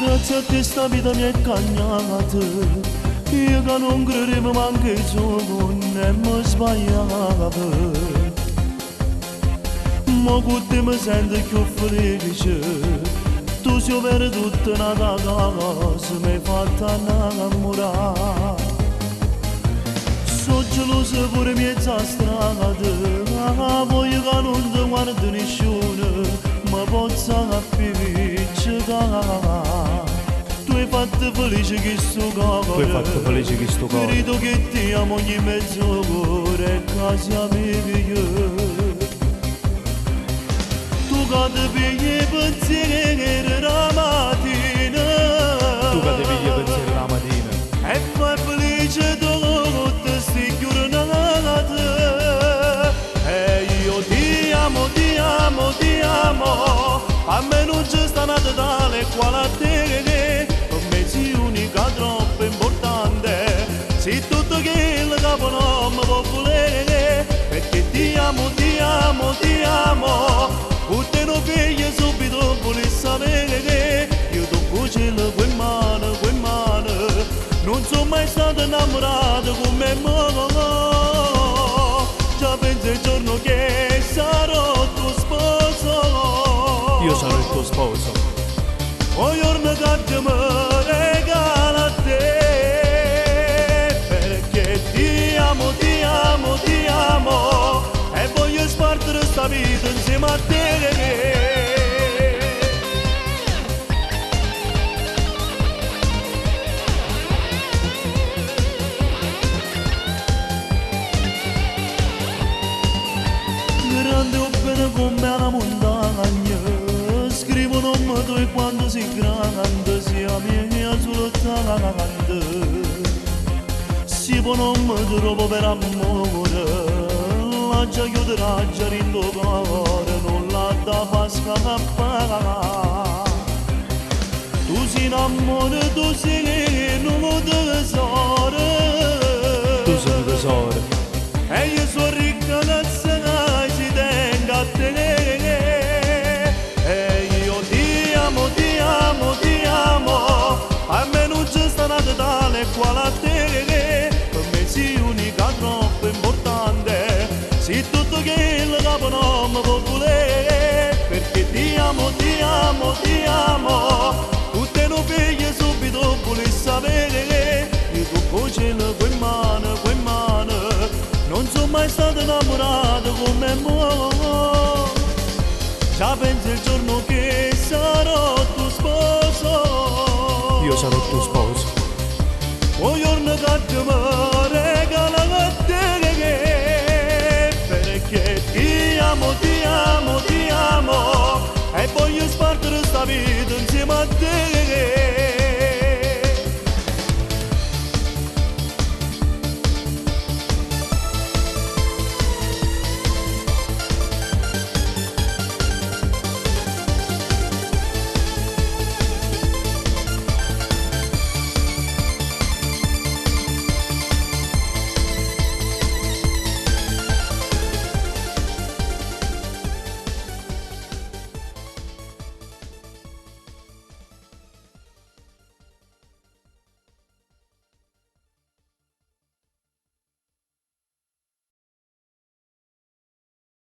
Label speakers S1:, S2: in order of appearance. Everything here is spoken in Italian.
S1: Grazie a te sta vita mi è cagnata, io che non credevo manche gioco, ne mi sbagliava. Ma con te mi sento più felice, tu sei per tutta una casa, mi hai fatta innamorare. Sono gelosa pure mezza strada, voglio che non ti guarda nessuno, ma posso appiccica. Tu hai fatto felice che sto cuore, credo che ti amo ogni mezz'ora e quasi amico. Tu che ti pigli i pensieri la mattina, e fai felice tutte sti giornate. E io ti amo, ti amo, ti amo, a me non c'è sta Natale quale a te, per me sei unica troppo importante, sei tutto che il capo non mi può volere, perché ti amo, ti amo, ti amo. Putte non figlia subito vuole sapere, io tocco cielo quel mano, non sono mai stato innamorato come mo. Già penso il giorno che sarò tuo sposo.
S2: Io sarò il tuo sposo.
S1: O giorno che mi regala a te, perché ti amo, ti amo, ti amo, e voglio spargere sta vita insieme a te. Grande o bene come una montagna, scrivo nome tuo quando sei grande, sia mia soltanto. Si può non mi trovo per amore, la già chiuderà già in tuo cuore, non la da fa scappare. Tu sei un amore, tu sei un tesoro.
S2: Tu sei un tesoro.
S1: E io sono ricca che ci tengo a te. E io ti amo, ti amo, ti amo, a me non c'è sta Natale quale a te, per me sei unica troppo importante, sei tutto che il capo non mi può volere, perché ti amo, ti amo, ti amo, tutte non figlie subito vuole sapere, io tocco cielo quel mano, non sono mai stato innamorato come mo. Già penso il giorno che sarò tuo sposo.
S2: Io sarò tuo sposo.
S1: O giorno che mi regala a te, perché ti amo, ti amo, ti amo, e voglio spargere sta vita